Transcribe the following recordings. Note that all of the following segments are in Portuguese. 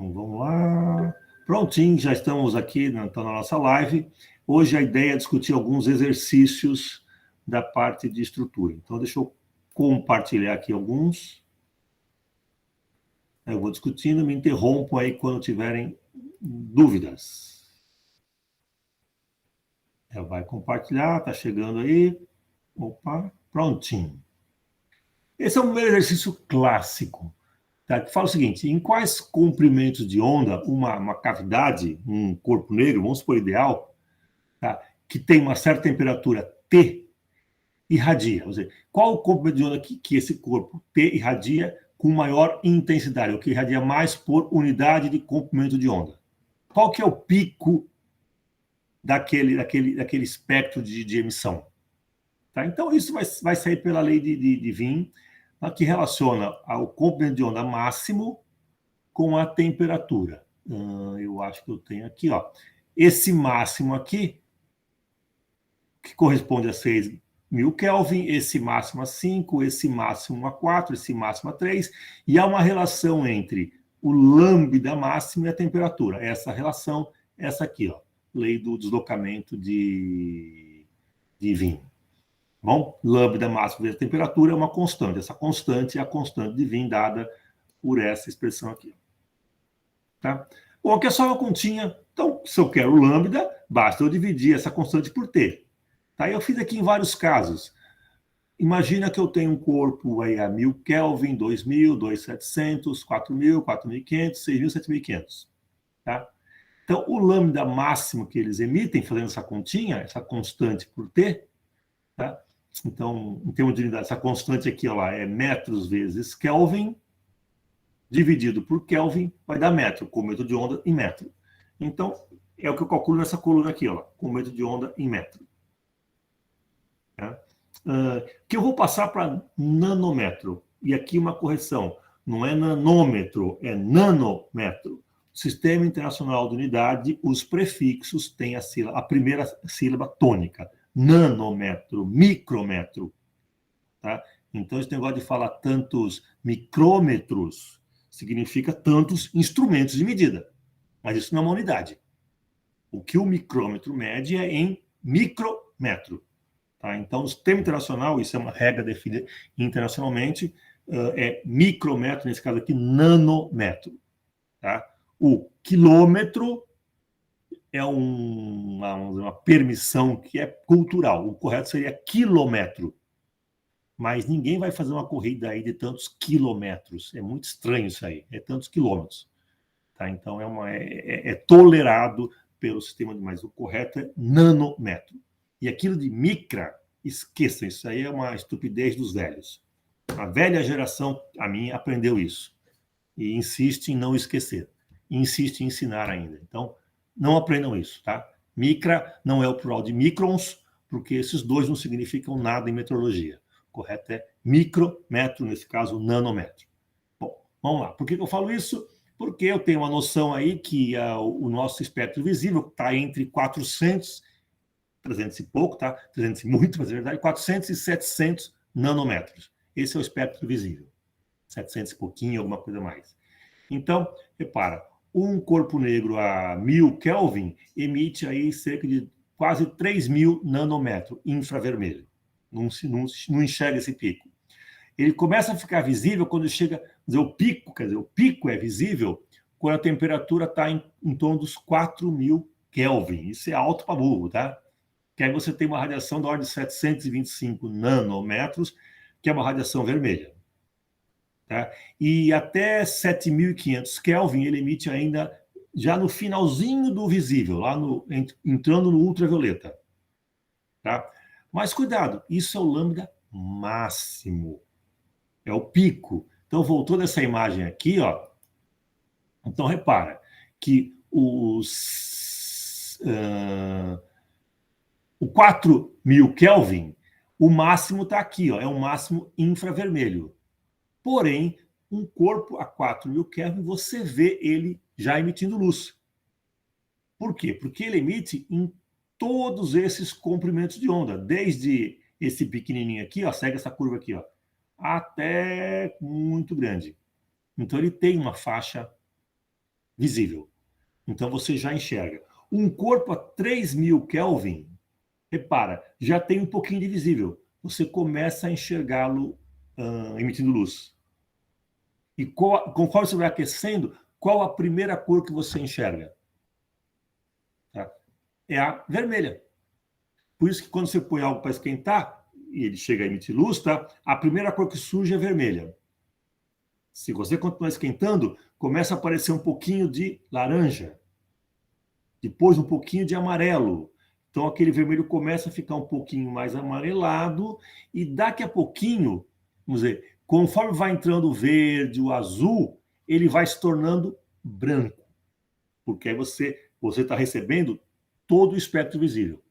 Então, vamos lá. Prontinho, já estamos aqui na nossa live. Hoje a ideia é discutir alguns exercícios da parte de estrutura. Então, deixa eu compartilhar aqui alguns. Eu vou discutindo, me interrompam aí quando tiverem dúvidas. Vai compartilhar, está chegando aí. Opa, prontinho. Esse é um exercício clássico, tá? Que fala o seguinte: em quais comprimentos de onda uma cavidade, um corpo negro, vamos supor ideal, tá? Que tem uma certa temperatura T, irradia. Ou seja, qual o comprimento de onda que esse corpo T irradia com maior intensidade, ou que irradia mais por unidade de comprimento de onda? Qual que é o pico daquele espectro de emissão? Tá? Então, isso vai sair pela lei de Wien, que relaciona o comprimento de onda máximo com a temperatura. Eu acho que eu tenho aqui, ó. Esse máximo aqui, que corresponde a 6.000 Kelvin, esse máximo a 5, esse máximo a 4, esse máximo a 3, e há uma relação entre o lambda máximo e a temperatura. Essa relação, essa aqui, ó, lei do deslocamento de Wien. Bom, lambda máximo vezes a temperatura é uma constante. Essa constante é a constante de Wien dada por essa expressão aqui. Tá? Bom, aqui é só uma continha. Então, se eu quero lambda, basta eu dividir essa constante por T. Tá? Eu fiz aqui em vários casos. Imagina que eu tenho um corpo aí a 1.000 Kelvin, 2.000, 2.700, 4.000, 4.500, 6.000, 7.500. Tá? Então, o lambda máximo que eles emitem, fazendo essa continha, essa constante por T, tá? Então, em termos de unidade, essa constante aqui ó lá, é metros vezes Kelvin, dividido por Kelvin, vai dar metro, comprimento de onda em metro. Então, é o que eu calculo nessa coluna aqui, ó, comprimento de onda em metro. Tá? Que eu vou passar para nanômetro. E aqui uma correção. Não é nanômetro, é nanômetro. Sistema Internacional de Unidade, os prefixos têm a primeira sílaba tônica. Nanômetro, micrômetro. Tá? Então, esse negócio de falar tantos micrômetros significa tantos instrumentos de medida. Mas isso não é uma unidade. O que o micrômetro mede é em micrômetro. Tá? Então, o sistema internacional, isso é uma regra definida internacionalmente, é micrômetro, nesse caso aqui, nanômetro. Tá? O quilômetro é uma permissão que é cultural. O correto seria quilômetro. Mas ninguém vai fazer uma corrida aí de tantos quilômetros. É muito estranho isso aí. É tantos quilômetros. Tá? Então, é tolerado pelo sistema, mas o correto é nanômetro. E aquilo de micra, esqueçam, isso aí é uma estupidez dos velhos. A velha geração, a minha, aprendeu isso. E insiste em não esquecer. E insiste em ensinar ainda. Então, não aprendam isso, tá? Micra não é o plural de microns, porque esses dois não significam nada em metrologia. O correto é micrômetro, nesse caso, nanômetro. Bom, vamos lá. Por que eu falo isso? Porque eu tenho uma noção aí que o nosso espectro visível está entre 400, 300 e pouco, tá? 300 e muito, mas é verdade, 400 e 700 nanômetros. Esse é o espectro visível. 700 e pouquinho, alguma coisa mais. Então, repara, um corpo negro a 1.000 Kelvin emite aí cerca de quase 3.000 nanômetros infravermelho. Não enxerga esse pico. Ele começa a ficar visível quando chega, o pico é visível quando a temperatura está em torno dos 4.000 Kelvin. Isso é alto para burro, tá? Que aí você tem uma radiação da ordem de 725 nanômetros, que é uma radiação vermelha. Tá? E até 7.500 Kelvin ele emite ainda já no finalzinho do visível, lá entrando no ultravioleta. Tá? Mas cuidado, isso é o lambda máximo. É o pico. Então, voltou dessa imagem aqui, ó. Então, repara que o 4.000 Kelvin, o máximo está aqui, ó, é um máximo infravermelho. Porém, um corpo a 4.000 Kelvin, você vê ele já emitindo luz. Por quê? Porque ele emite em todos esses comprimentos de onda, desde esse pequenininho aqui, ó, segue essa curva aqui, ó, até muito grande. Então, ele tem uma faixa visível. Então você já enxerga. Um corpo a 3.000 Kelvin, repara, já tem um pouquinho de visível. Você começa a enxergá-lo emitindo luz. E conforme você vai aquecendo, qual a primeira cor que você enxerga? Tá? É a vermelha. Por isso que quando você põe algo para esquentar, e ele chega a emitir luz, tá? A primeira cor que surge é vermelha. Se você continuar esquentando, começa a aparecer um pouquinho de laranja. Depois um pouquinho de amarelo. Então aquele vermelho começa a ficar um pouquinho mais amarelado e daqui a pouquinho, vamos dizer, conforme vai entrando o verde, o azul, ele vai se tornando branco. Porque aí você está recebendo todo o espectro visível.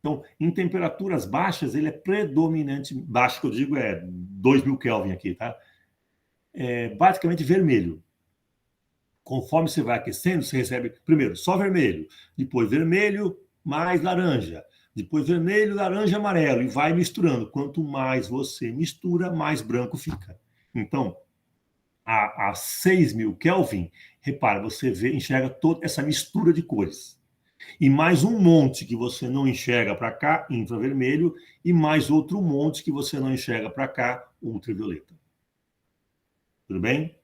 Então, em temperaturas baixas, ele é predominante, baixo que eu digo é 2.000 Kelvin aqui, tá? É basicamente vermelho. Conforme você vai aquecendo, você recebe primeiro só vermelho, depois vermelho mais laranja, depois vermelho, laranja, amarelo, e vai misturando. Quanto mais você mistura, mais branco fica. Então, a 6.000 Kelvin, repara, você enxerga toda essa mistura de cores. E mais um monte que você não enxerga para cá, infravermelho, e mais outro monte que você não enxerga para cá, ultravioleta. Tudo bem?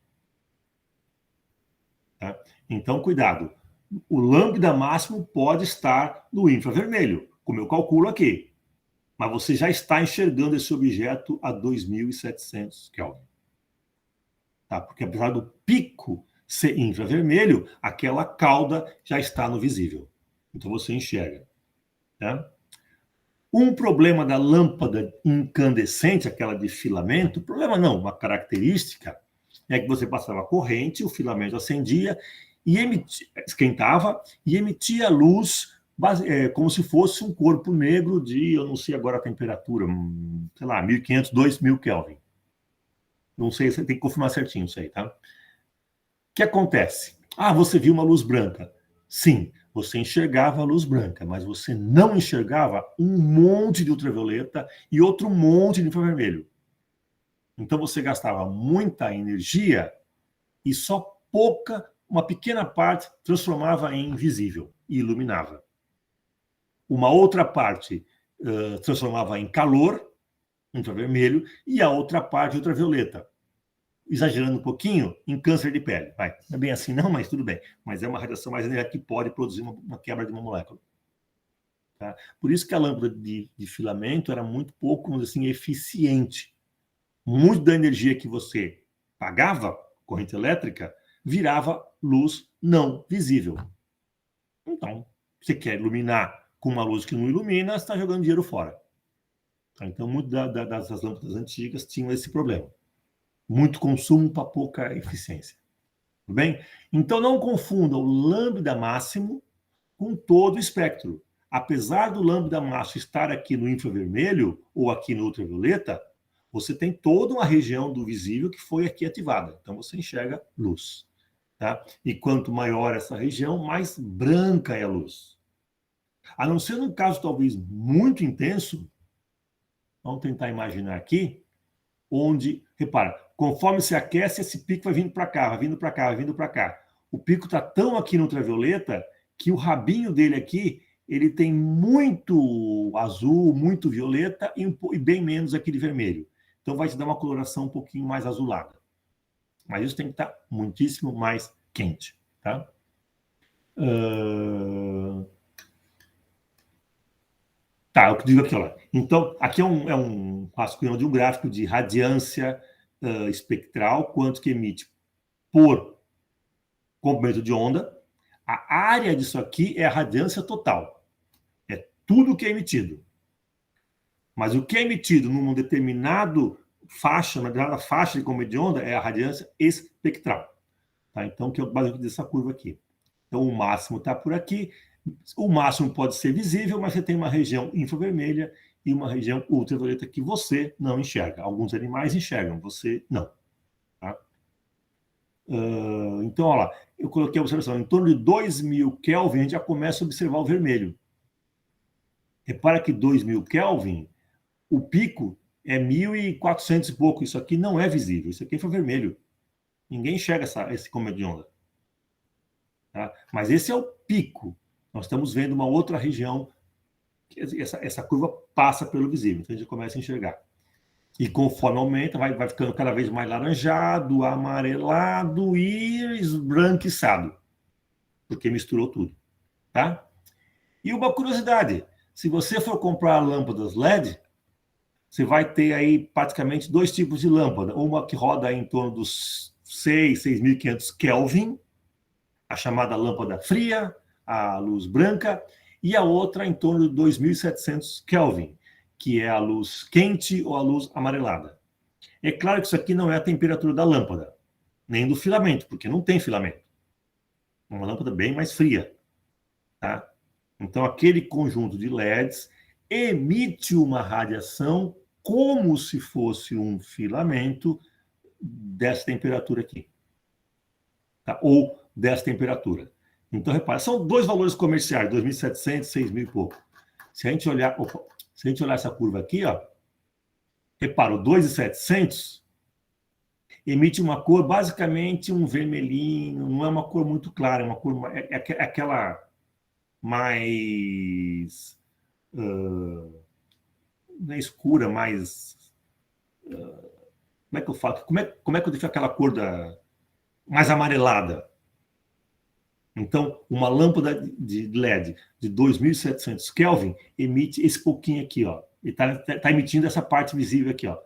Tá? Então, cuidado. O lambda máximo pode estar no infravermelho, como eu calculo aqui. Mas você já está enxergando esse objeto a 2.700 Kelvin. Tá? Porque apesar do pico ser infravermelho, aquela cauda já está no visível. Então você enxerga. Tá? Um problema da lâmpada incandescente, aquela de filamento, problema não, uma característica, é que você passava corrente, o filamento acendia e esquentava e emitia luz como se fosse um corpo negro de, eu não sei agora a temperatura, sei lá, 1.500, 2.000 Kelvin. Não sei, você tem que confirmar certinho isso aí, tá? O que acontece? Ah, você viu uma luz branca. Sim, você enxergava a luz branca, mas você não enxergava um monte de ultravioleta e outro monte de infravermelho. Então você gastava muita energia e só uma pequena parte transformava em visível e iluminava. Uma outra parte transformava em calor, infravermelho, e a outra parte ultravioleta. Exagerando um pouquinho, em câncer de pele. Vai. Não é bem assim não, mas tudo bem. Mas é uma radiação mais energética que pode produzir uma quebra de uma molécula. Tá? Por isso que a lâmpada de filamento era muito pouco, vamos dizer assim, eficiente. Muito da energia que você pagava, corrente elétrica, virava luz não visível. Então, você quer iluminar com uma luz que não ilumina, você está jogando dinheiro fora. Tá? Então, muito das lâmpadas antigas tinham esse problema. Muito consumo para pouca eficiência. Tudo bem? Então, não confunda o lambda máximo com todo o espectro. Apesar do lambda máximo estar aqui no infravermelho ou aqui no ultravioleta, você tem toda uma região do visível que foi aqui ativada. Então, você enxerga luz. Tá? E quanto maior essa região, mais branca é a luz. A não ser num caso talvez muito intenso, vamos tentar imaginar aqui, onde, repara, conforme se aquece, esse pico vai vindo para cá, vai vindo para cá, vai vindo para cá. O pico está tão aqui no ultravioleta que o rabinho dele aqui, ele tem muito azul, muito violeta e bem menos aqui de vermelho. Então vai te dar uma coloração um pouquinho mais azulada. Mas isso tem que estar muitíssimo mais quente, tá? Tá, eu digo aqui, ó. Então, aqui é um rascunhão de um gráfico de radiância espectral, quanto que emite por comprimento de onda. A área disso aqui é a radiância total. É tudo que é emitido. Mas o que é emitido numa determinada faixa de comprimento de onda é a radiância espectral. Tá? Então, que é o básico dessa curva aqui. Então, o máximo está por aqui. O máximo pode ser visível, mas você tem uma região infravermelha e uma região ultravioleta que você não enxerga. Alguns animais enxergam, você não. Tá? Então, olha lá, eu coloquei a observação, em torno de 2.000 Kelvin, a gente já começa a observar o vermelho. Repara que 2.000 Kelvin, o pico é 1.400 e pouco. Isso aqui não é visível, isso aqui é infravermelho. Ninguém enxerga esse comprimento de onda. Tá? Mas esse é o pico. Nós estamos vendo uma outra região, essa curva passa pelo visível, então a gente começa a enxergar. E conforme aumenta, vai ficando cada vez mais laranjado, amarelado e esbranquiçado, porque misturou tudo. Tá? E uma curiosidade, se você for comprar lâmpadas LED, você vai ter aí praticamente dois tipos de lâmpada. Uma que roda em torno dos 6.500 Kelvin, a chamada lâmpada fria, a luz branca, e a outra em torno de 2.700 Kelvin, que é a luz quente ou a luz amarelada. É claro que isso aqui não é a temperatura da lâmpada, nem do filamento, porque não tem filamento. É uma lâmpada bem mais fria. Tá? Então, aquele conjunto de LEDs emite uma radiação como se fosse um filamento dessa temperatura aqui. Tá? Ou dessa temperatura. Então, repare, são dois valores comerciais, 2.700, 6.000 e pouco. Se a gente olhar essa curva aqui, ó, repara, o 2.700 emite uma cor, basicamente um vermelhinho, não é uma cor muito clara, é uma cor, é aquela mais não é escura, mais como é que eu falo? Como é que eu deixo aquela cor mais amarelada? Então, uma lâmpada de LED de 2.700 Kelvin emite esse pouquinho aqui, ó. Ele está emitindo essa parte visível aqui, ó.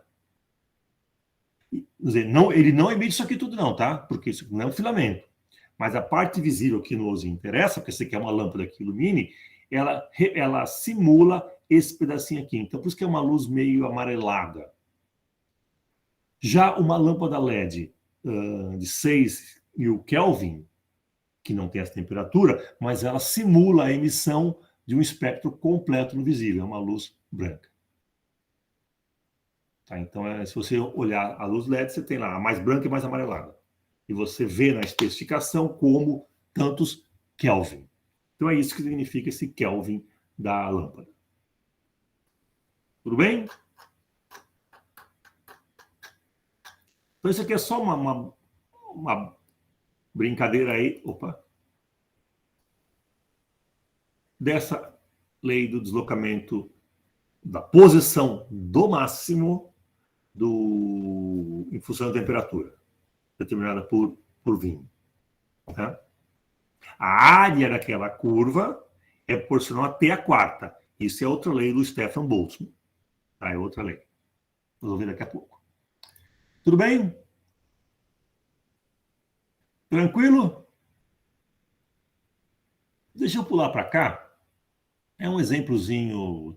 Quer dizer, ele não emite isso aqui tudo não, tá? Porque isso não é um filamento. Mas a parte visível que nos interessa, porque você quer uma lâmpada que ilumine, ela simula esse pedacinho aqui. Então, por isso que é uma luz meio amarelada. Já uma lâmpada LED de 6.000 Kelvin, que não tem essa temperatura, mas ela simula a emissão de um espectro completo no visível, é uma luz branca. Tá? Então, se você olhar a luz LED, você tem lá a mais branca e mais amarelada. E você vê na especificação como tantos Kelvin. Então, é isso que significa esse Kelvin da lâmpada. Tudo bem? Então, isso aqui é só uma brincadeira aí, dessa lei do deslocamento da posição do máximo em função da temperatura, determinada por Wien. Tá? A área daquela curva é proporcional até a quarta. Isso é outra lei do Stefan Boltzmann. Tá? É outra lei. Nós vamos ver daqui a pouco. Tudo bem? Tranquilo? Deixa eu pular para cá. É um exemplozinho.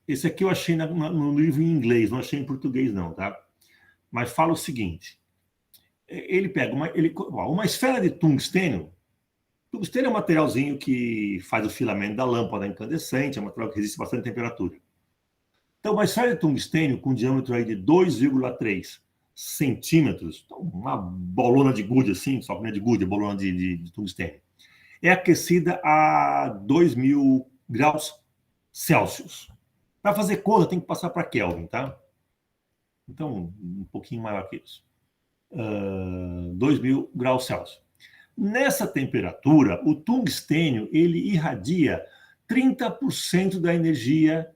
Esse aqui eu achei no livro em inglês, não achei em português, não, tá? Mas fala o seguinte: ele pega uma esfera de tungstênio. Tungstênio é um materialzinho que faz o filamento da lâmpada incandescente, é um material que resiste bastante temperatura. Então, uma esfera de tungstênio com diâmetro aí de 2,3 centímetros, então uma bolona de gude assim, só que não é de gude, é bolona de tungstênio, é aquecida a 2.000 graus Celsius. Para fazer conta, tem que passar para Kelvin, tá? Então, um pouquinho maior que isso. 2.000 graus Celsius. Nessa temperatura, o tungstênio ele irradia 30% da energia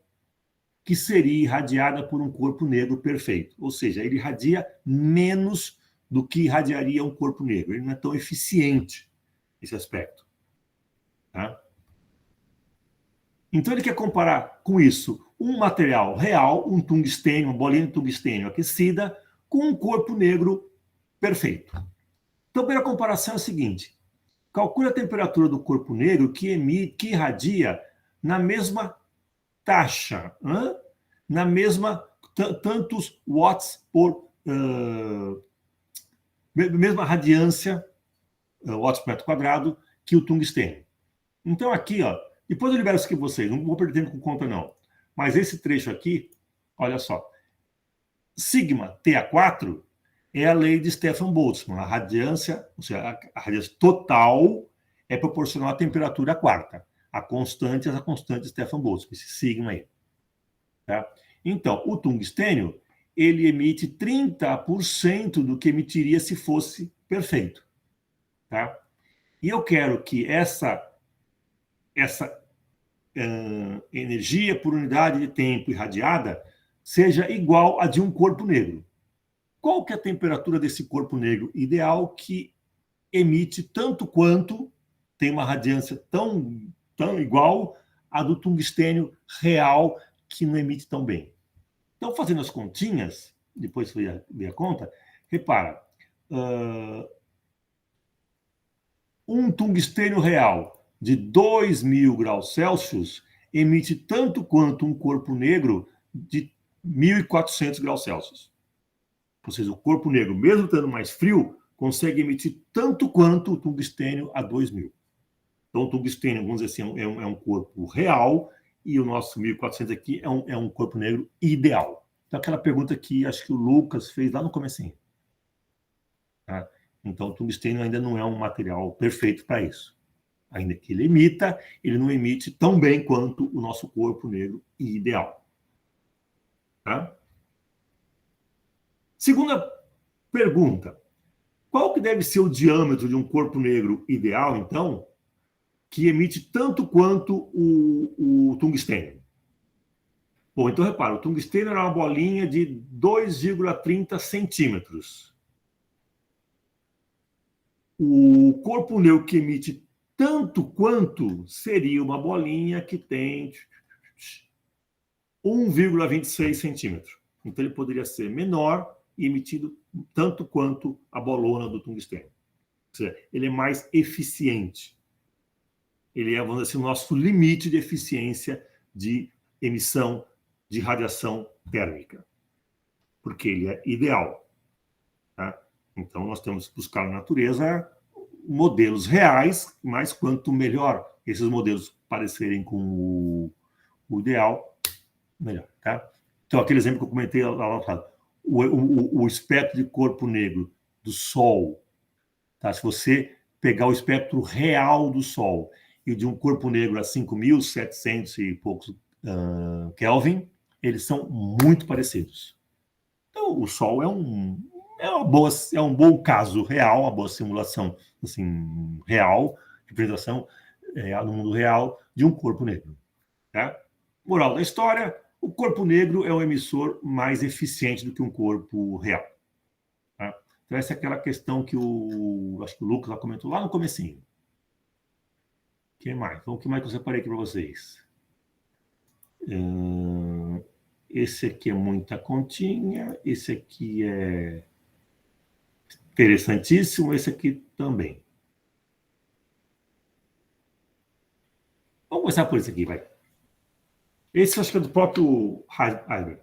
que seria irradiada por um corpo negro perfeito. Ou seja, ele irradia menos do que irradiaria um corpo negro. Ele não é tão eficiente nesse aspecto. Tá? Então, ele quer comparar com isso um material real, um tungstênio, uma bolinha de tungstênio aquecida, com um corpo negro perfeito. Então, a primeira comparação é a seguinte: calcule a temperatura do corpo negro que irradia na mesma taxa, na mesma tantos watts por mesma radiância, watts por metro quadrado, que o tungstênio. Então, aqui, ó, depois eu libero isso aqui para vocês, não vou perder tempo com conta, não. Mas esse trecho aqui, olha só. Sigma TA4 é a lei de Stefan Boltzmann. A radiância, ou seja, a radiância total é proporcional à temperatura quarta. A constante é a constante de Stefan Boltzmann, esse sigma aí. Tá? Então, o tungstênio, ele emite 30% do que emitiria se fosse perfeito. Tá? E eu quero que essa energia por unidade de tempo irradiada seja igual a de um corpo negro. Qual que é a temperatura desse corpo negro ideal que emite tanto quanto, tem uma radiância tão igual à do tungstênio real, que não emite tão bem? Então, fazendo as continhas, depois você vê a conta, repara, um tungstênio real de 2.000 graus Celsius emite tanto quanto um corpo negro de 1.400 graus Celsius. Ou seja, o corpo negro, mesmo estando mais frio, consegue emitir tanto quanto o tungstênio a 2.000. Então, o tungstênio, vamos dizer assim, é um corpo real, e o nosso 1.400 aqui é um corpo negro ideal. Então, aquela pergunta que acho que o Lucas fez lá no comecinho. Tá? Então, o tungstênio ainda não é um material perfeito para isso. Ainda que ele emita, ele não emite tão bem quanto o nosso corpo negro ideal. Tá? Segunda pergunta. Qual que deve ser o diâmetro de um corpo negro ideal, então, que emite tanto quanto o tungstênio? Bom, então repara, o tungstênio era uma bolinha de 2,30 centímetros. O corpo negro que emite tanto quanto seria uma bolinha que tem 1,26 centímetros. Então ele poderia ser menor e emitido tanto quanto a bolona do tungstênio. Ou seja, ele é mais eficiente. Ele é, vamos dizer assim, o nosso limite de eficiência de emissão de radiação térmica. Porque ele é ideal. Tá? Então, nós temos que buscar na natureza modelos reais, mas quanto melhor esses modelos parecerem com o ideal, melhor. Tá? Então, aquele exemplo que eu comentei lá no passado, o espectro de corpo negro do Sol, tá? Se você pegar o espectro real do Sol e de um corpo negro a 5.700 e poucos Kelvin, eles são muito parecidos. Então, o Sol é um bom caso real, uma boa simulação assim, real, representação no mundo real de um corpo negro. Tá? Moral da história, o corpo negro é um emissor mais eficiente do que um corpo real. Tá? Então, essa é aquela questão que acho que o Lucas comentou lá no comecinho. O que mais? Então, o que mais que eu separei aqui para vocês? Esse aqui é muita continha, esse aqui é interessantíssimo, esse aqui também. Vamos começar por esse aqui, vai. Esse eu acho que é do próprio Heisenberg.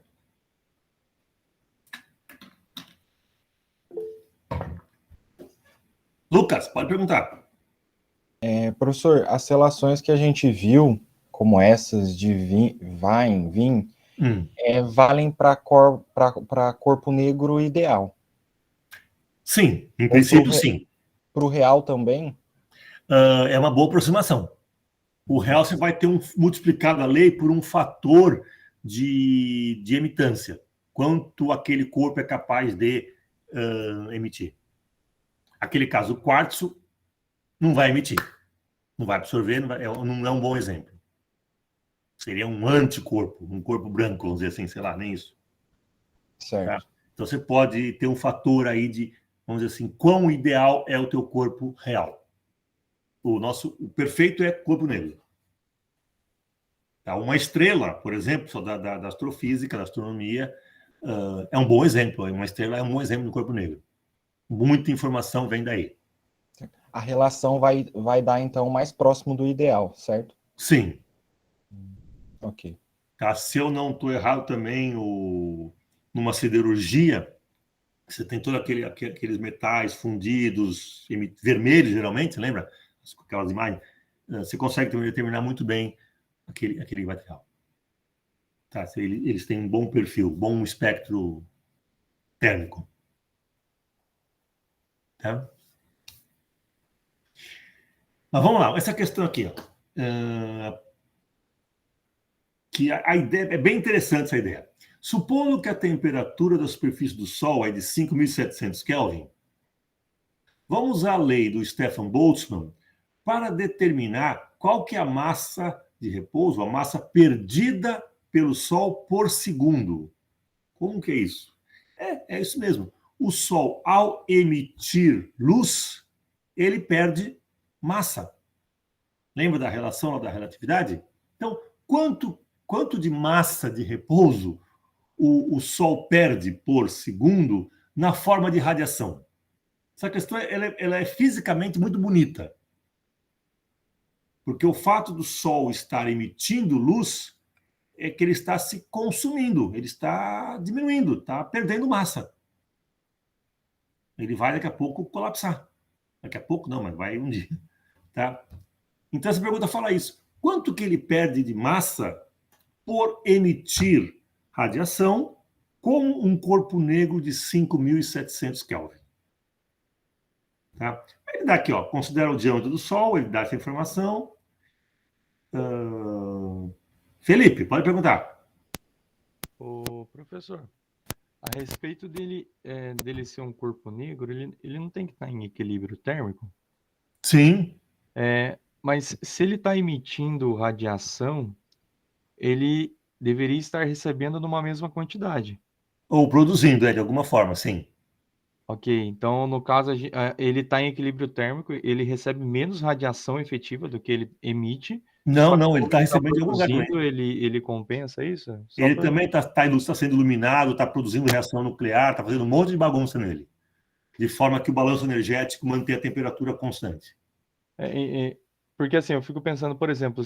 Lucas, pode perguntar. Professor, as relações que a gente viu, como essas de Wien, valem para corpo negro ideal? Sim, em princípio, sim. Para o real também? É uma boa aproximação. O real você vai ter multiplicado a lei por um fator de emitância. Quanto aquele corpo é capaz de emitir. Aquele caso, o quartzo não vai emitir. Não vai absorver, não é um bom exemplo. Seria um anticorpo, um corpo branco, vamos dizer assim, sei lá, nem isso. Certo. Tá? Então você pode ter um fator aí de, vamos dizer assim, quão ideal é o teu corpo real. O perfeito é corpo negro. Tá? Uma estrela, por exemplo, só da astrofísica, da astronomia, é um bom exemplo. Uma estrela é um bom exemplo do corpo negro. Muita informação vem daí. A relação vai dar, então, mais próximo do ideal, certo? Sim. Ok. Tá? Se eu não estou errado também, numa siderurgia, você tem todos aqueles metais fundidos, vermelhos, geralmente, lembra? Aquelas imagens. Você consegue também determinar muito bem aquele material. Tá? Eles têm um bom perfil, bom espectro térmico. Tá? Mas vamos lá, essa questão aqui, ó. Que a ideia é bem interessante, essa ideia. Supondo que a temperatura da superfície do Sol é de 5.700 Kelvin, vamos usar a lei do Stefan Boltzmann para determinar qual que é a massa de repouso, a massa perdida pelo Sol por segundo. Como que é isso? É isso mesmo. O Sol, ao emitir luz, ele perde massa. Lembra da relação da relatividade? Então, quanto de massa de repouso o Sol perde por segundo na forma de radiação? Essa questão ela é fisicamente muito bonita. Porque o fato do Sol estar emitindo luz é que ele está se consumindo, ele está diminuindo, está perdendo massa. Ele vai daqui a pouco colapsar. Daqui a pouco não, mas vai um dia. Tá? Então essa pergunta fala isso. Quanto que ele perde de massa por emitir radiação com um corpo negro de 5.700 Kelvin? Tá? Ele dá aqui, ó, considera o diâmetro do Sol, ele dá essa informação. Felipe, pode perguntar. Ô, professor, a respeito dele ser um corpo negro, ele não tem que estar em equilíbrio térmico? Sim. Mas se ele está emitindo radiação, ele deveria estar recebendo numa mesma quantidade. Ou produzindo, de alguma forma, sim. Ok, então no caso ele está em equilíbrio térmico, ele recebe menos radiação efetiva do que ele emite. Não, ele está recebendo de algum lugar também. Ele compensa isso? Ele também está sendo iluminado, está produzindo reação nuclear, está fazendo um monte de bagunça nele. De forma que o balanço energético mantém a temperatura constante. Porque assim, eu fico pensando, por exemplo,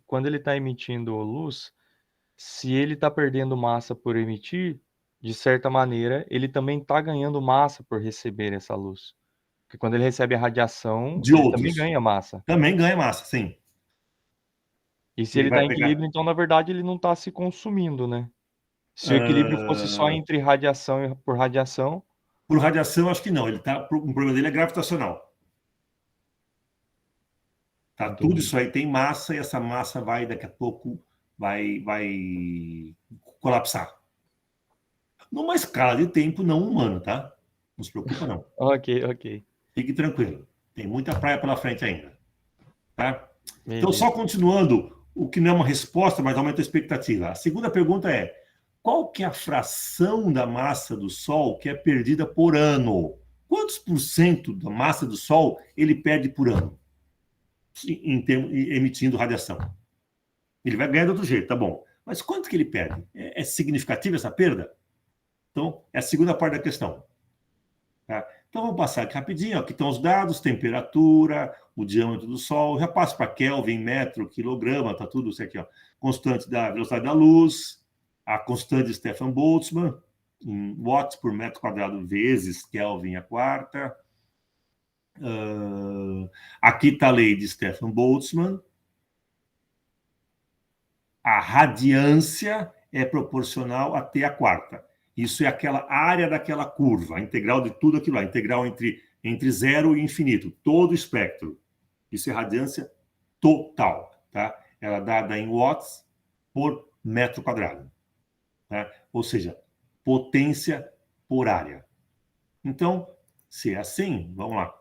quando ele está emitindo luz, se ele está perdendo massa por emitir, de certa maneira, ele também está ganhando massa por receber essa luz. Porque quando ele recebe a radiação, de ele outros. também ganha massa. Também ganha massa, sim. E se ele está em equilíbrio, então, na verdade, ele não está se consumindo, né? Se o equilíbrio fosse só entre radiação e por radiação... Por radiação, acho que não. O problema dele é gravitacional. Tá, tudo isso aí tem massa e essa massa vai, daqui a pouco, vai colapsar. Numa escala de tempo não humana, tá? Não se preocupa, não. Ok. Fique tranquilo. Tem muita praia pela frente ainda. Tá? Então, só continuando, o que não é uma resposta, mas aumenta a expectativa. A segunda pergunta é: qual que é a fração da massa do Sol que é perdida por ano? Quantos por cento da massa do Sol ele perde por ano? Emitindo radiação. Ele vai ganhar de outro jeito, tá bom. Mas quanto que ele perde? É significativa essa perda? Então, é a segunda parte da questão. Tá? Então, vamos passar aqui rapidinho. Aqui estão os dados, temperatura, o diâmetro do Sol. Já passo para Kelvin, metro, quilograma, tá tudo isso aqui. Ó. Constante da velocidade da luz, a constante de Stefan Boltzmann, em watts por metro quadrado vezes Kelvin a quarta. Aqui está a lei de Stefan Boltzmann. A radiância é proporcional a T a quarta. Isso é aquela área daquela curva, a integral de tudo aquilo lá, a integral entre zero e infinito, todo o espectro. Isso é radiância total, tá? Ela é dada em watts por metro quadrado. Tá? Ou seja, potência por área. Então, se é assim, vamos lá.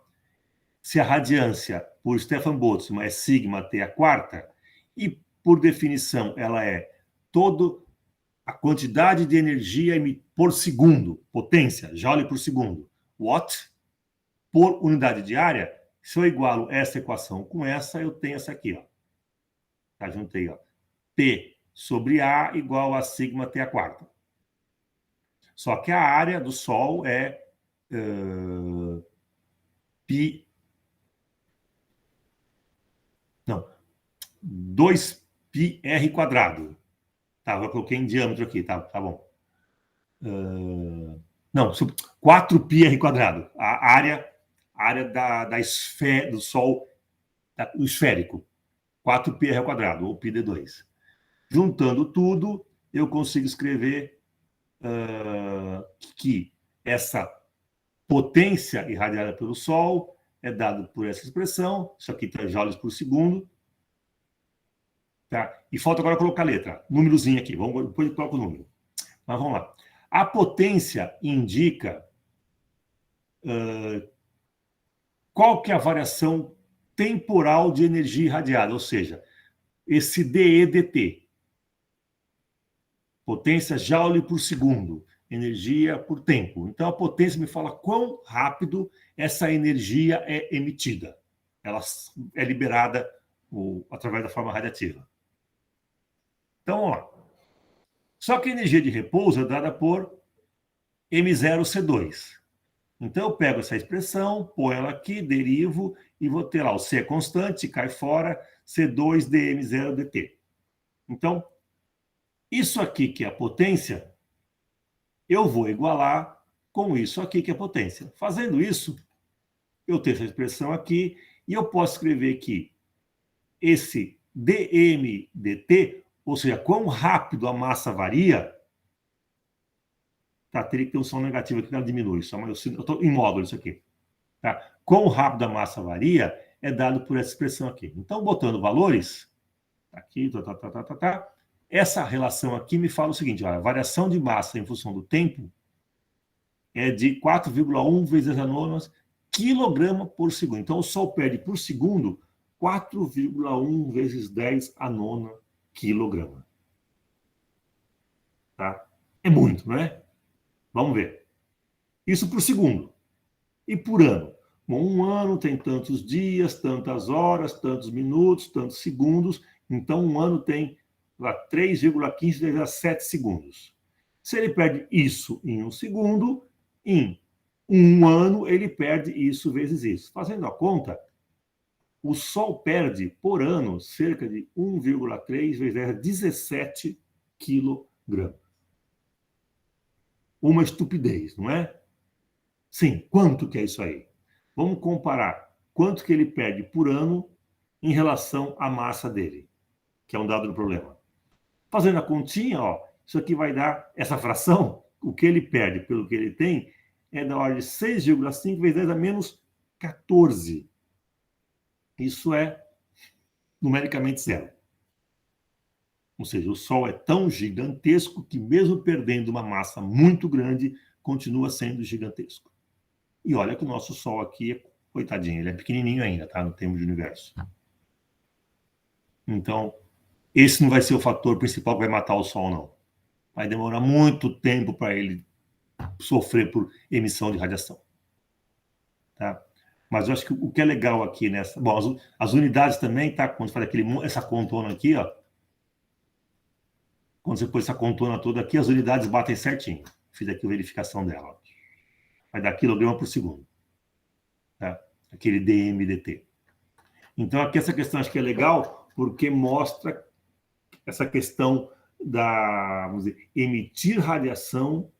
Se a radiância por Stefan Boltzmann é sigma T a quarta, e por definição ela é todo a quantidade de energia por segundo, potência, joule por segundo, watt, por unidade de área, se eu igualo essa equação com essa, eu tenho essa aqui, ó. Tá, juntei, ó. P sobre A igual a sigma T a quarta. Só que a área do Sol é pi... Não, 2πr quadrado. Tá, eu coloquei em diâmetro aqui, tá bom. Não, 4πr quadrado. A área da esfera do Sol, do esférico. 4πr ao quadrado, ou πd2. Juntando tudo, eu consigo escrever que essa potência irradiada pelo Sol é dado por essa expressão, isso aqui está joules por segundo. Tá? E falta agora colocar a letra, númerozinho aqui, depois eu coloco o número. Mas vamos lá. A potência indica qual que é a variação temporal de energia irradiada, ou seja, esse DEDT, potência Joule por segundo, energia por tempo. Então, a potência me fala quão rápido essa energia é emitida. Ela é liberada através da forma radiativa. Então, ó, só que a energia de repouso é dada por M0C2. Então, eu pego essa expressão, ponho ela aqui, derivo, e vou ter lá o C é constante, cai fora, C2dm0dt. Então, isso aqui que é a potência, eu vou igualar com isso aqui que é a potência. Fazendo isso, eu tenho essa expressão aqui, e eu posso escrever que esse dm/dt, ou seja, quão rápido a massa varia, tá, teria que ter um som negativo aqui, ela diminui, só, mas eu estou em módulo isso aqui. Tá? Quão rápido a massa varia é dado por essa expressão aqui. Então, botando valores, aqui, essa relação aqui me fala o seguinte, olha, a variação de massa em função do tempo é de 4,1 vezes a nona quilograma por segundo. Então, o Sol perde por segundo 4,1 vezes 10 a nona quilograma. Tá? É muito, não é? Vamos ver. Isso por segundo. E por ano? Bom, um ano tem tantos dias, tantas horas, tantos minutos, tantos segundos. Então, um ano tem 3,15 vezes a 7 segundos. Se ele perde isso em um segundo, em um ano ele perde isso vezes isso. Fazendo a conta, o Sol perde por ano cerca de 1,3 vezes 17 quilogramas. Uma estupidez, não é? Sim, quanto que é isso aí? Vamos comparar quanto que ele perde por ano em relação à massa dele, que é um dado do problema. Fazendo a continha, ó, isso aqui vai dar essa fração, o que ele perde pelo que ele tem, é da ordem de 6,5 vezes 10 a menos 14. Isso é numericamente zero. Ou seja, o Sol é tão gigantesco que mesmo perdendo uma massa muito grande, continua sendo gigantesco. E olha que o nosso Sol aqui, coitadinho, ele é pequenininho ainda, tá? No termo de universo. Então, esse não vai ser o fator principal que vai matar o Sol, não. Vai demorar muito tempo para ele sofrer por emissão de radiação. Tá? Mas eu acho que o que é legal aqui nessa... Bom, as unidades também, tá? Quando você faz essa contona aqui, ó. Quando você pôs essa contona toda aqui, as unidades batem certinho. Fiz aqui a verificação dela, ó. Vai dar quilograma por segundo. Tá? Aquele dm/dt. Então, aqui essa questão acho que é legal, porque mostra essa questão da, vamos dizer, emitir radiação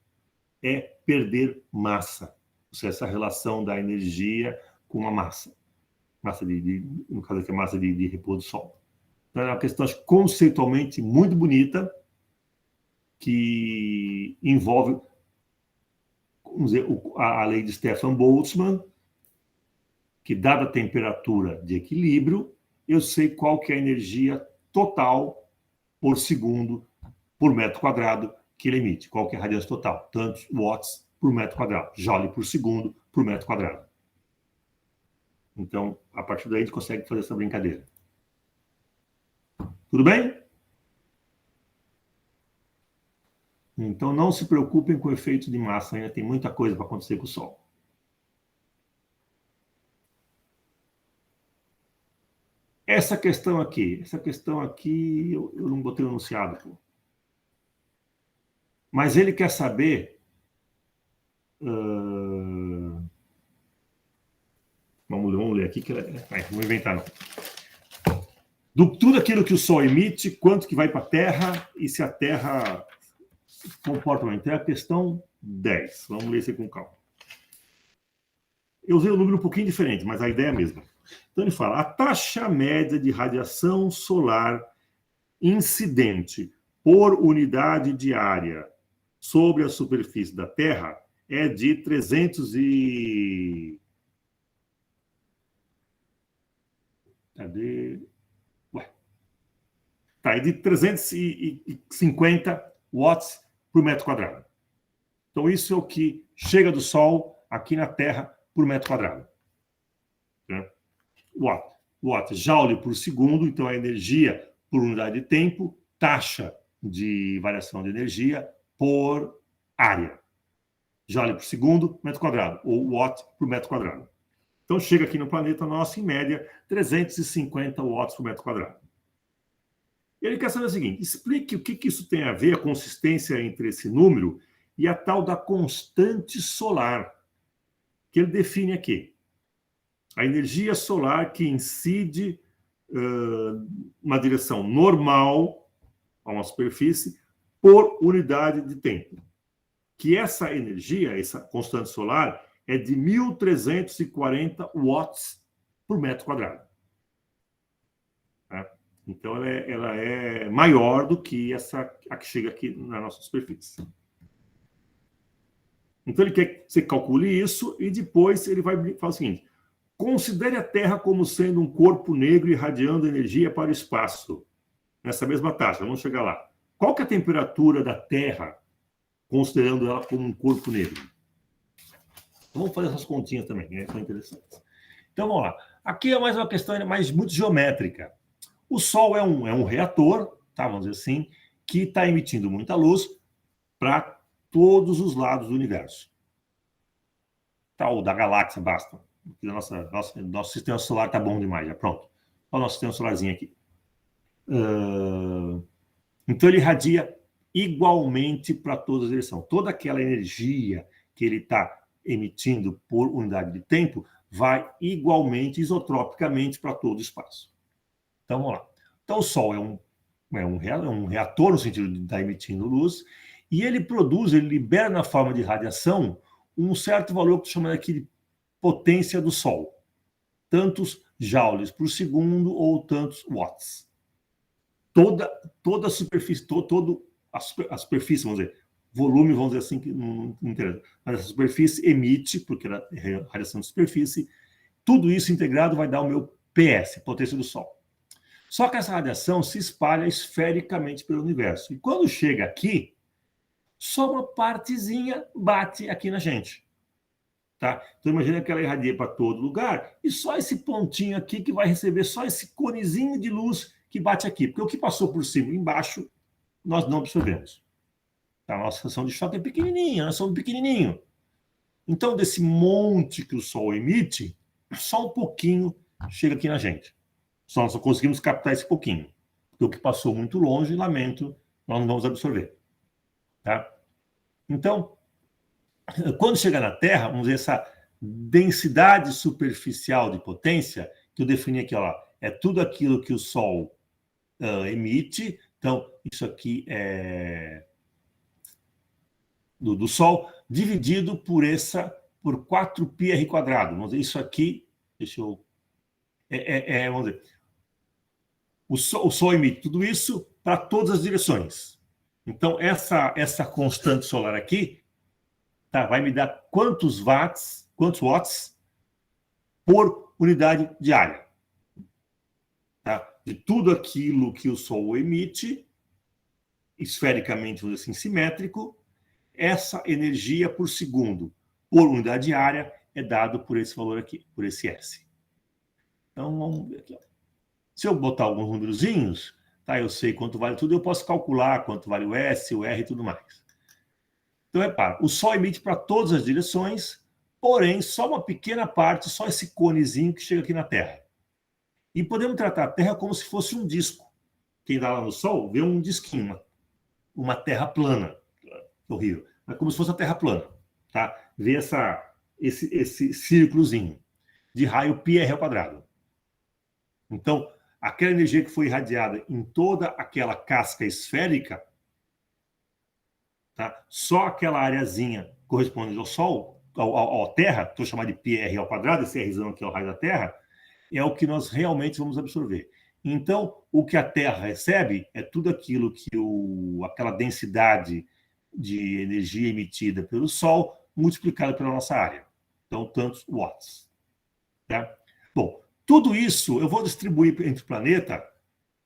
é perder massa. Ou seja, essa relação da energia com a massa. Massa no caso aqui, a massa de repouso do Sol. Então, é uma questão acho, conceitualmente muito bonita, que envolve, vamos dizer, a lei de Stefan Boltzmann, que dada a temperatura de equilíbrio, eu sei qual que é a energia total por segundo, por metro quadrado, que ele emite. Qual que é a radiância total? Tantos watts por metro quadrado. Joule por segundo por metro quadrado. Então, a partir daí, a gente consegue fazer essa brincadeira. Tudo bem? Então, não se preocupem com o efeito de massa. Ainda tem muita coisa para acontecer com o Sol. Essa questão aqui eu não botei o enunciado. Pô. Mas ele quer saber... Vamos ler aqui. Vou inventar, não. Tudo aquilo que o Sol emite, quanto que vai para a Terra e se a Terra comporta. Então, é a questão 10. Vamos ler isso aí com calma. Eu usei um número um pouquinho diferente, mas a ideia é a mesma. Então, ele fala, a taxa média de radiação solar incidente por unidade diária sobre a superfície da Terra é de 300 e... Cadê? Ué. Tá, é de 350 watts por metro quadrado. Então, isso é o que chega do Sol aqui na Terra por metro quadrado. Watt. watts, joule por segundo, então a energia por unidade de tempo, taxa de variação de energia por área. Joule por segundo, metro quadrado, ou watt por metro quadrado. Então, chega aqui no planeta nosso, em média, 350 watts por metro quadrado. Ele quer saber o seguinte, explique o que isso tem a ver, a consistência entre esse número e a tal da constante solar, que ele define aqui. A energia solar que incide uma direção normal a uma superfície por unidade de tempo. Que essa energia, essa constante solar, é de 1.340 watts por metro quadrado. Tá? Então, ela é maior do que a que chega aqui na nossa superfície. Então, ele quer que você calcule isso e depois ele vai falar o seguinte, considere a Terra como sendo um corpo negro irradiando energia para o espaço, nessa mesma taxa, vamos chegar lá. Qual que é a temperatura da Terra, considerando ela como um corpo negro? Então, vamos fazer essas continhas também, né? São interessantes. Então, vamos lá. Aqui é mais uma questão muito geométrica. O Sol é um reator, tá? Vamos dizer assim, que está emitindo muita luz para todos os lados do universo. Tá, ou da galáxia, basta. Nosso sistema solar está bom demais, já pronto. Olha o nosso sistema solarzinho aqui. Então, ele irradia igualmente para todas as direções. Toda aquela energia que ele está emitindo por unidade de tempo vai igualmente, isotropicamente, para todo o espaço. Então, vamos lá. Então, o Sol é um reator, no sentido de estar emitindo luz, e ele libera na forma de radiação um certo valor que chama aqui de potência do Sol. Tantos joules por segundo ou tantos watts. Toda a superfície, a superfície, vamos dizer, volume, vamos dizer assim, que não interessa. Mas a superfície emite, porque é radiação de superfície, tudo isso integrado vai dar o meu PS, potência do Sol. Só que essa radiação se espalha esfericamente pelo universo. E quando chega aqui, só uma partezinha bate aqui na gente. Tá? Então, imagina que ela irradia para todo lugar e só esse pontinho aqui que vai receber só esse conezinho de luz que bate aqui. Porque o que passou por cima e embaixo, nós não absorvemos. A nossa seção de choque é pequenininha, nós somos pequenininho. Então, desse monte que o Sol emite, só um pouquinho chega aqui na gente. Nós só conseguimos captar esse pouquinho. Porque o que passou muito longe, lamento, nós não vamos absorver. Tá? Então, quando chega na Terra, vamos ver essa densidade superficial de potência, que eu defini aqui, ó, é tudo aquilo que o Sol emite. Então, isso aqui é do Sol, dividido por 4πr². Vamos dizer, isso aqui, deixa eu... vamos dizer, o Sol emite tudo isso para todas as direções. Então, essa constante solar aqui, tá, vai me dar quantos watts por unidade de área. Tá? De tudo aquilo que o Sol emite, esfericamente, vamos dizer assim, simétrico, essa energia por segundo, por unidade de área, é dado por esse valor aqui, por esse S. Então, vamos ver aqui. Ó. Se eu botar alguns númerozinhos, tá, eu sei quanto vale tudo, eu posso calcular quanto vale o S, o R e tudo mais. Então, repara, o Sol emite para todas as direções, porém, só uma pequena parte, só esse conezinho que chega aqui na Terra. E podemos tratar a Terra como se fosse um disco. Quem dá lá no Sol vê um disquinho, uma Terra plana. Horrível. Mas como se fosse a Terra plana. Tá? Vê esse círculozinho de raio πr². Então, aquela energia que foi irradiada em toda aquela casca esférica, tá? Só aquela areazinha correspondente ao Sol, à Terra, estou chamando de πr², esse Rzão aqui é o raio da Terra, é o que nós realmente vamos absorver. Então, o que a Terra recebe é tudo aquilo que aquela densidade de energia emitida pelo Sol multiplicada pela nossa área. Então, tantos watts. Tá? Bom, tudo isso eu vou distribuir entre o planeta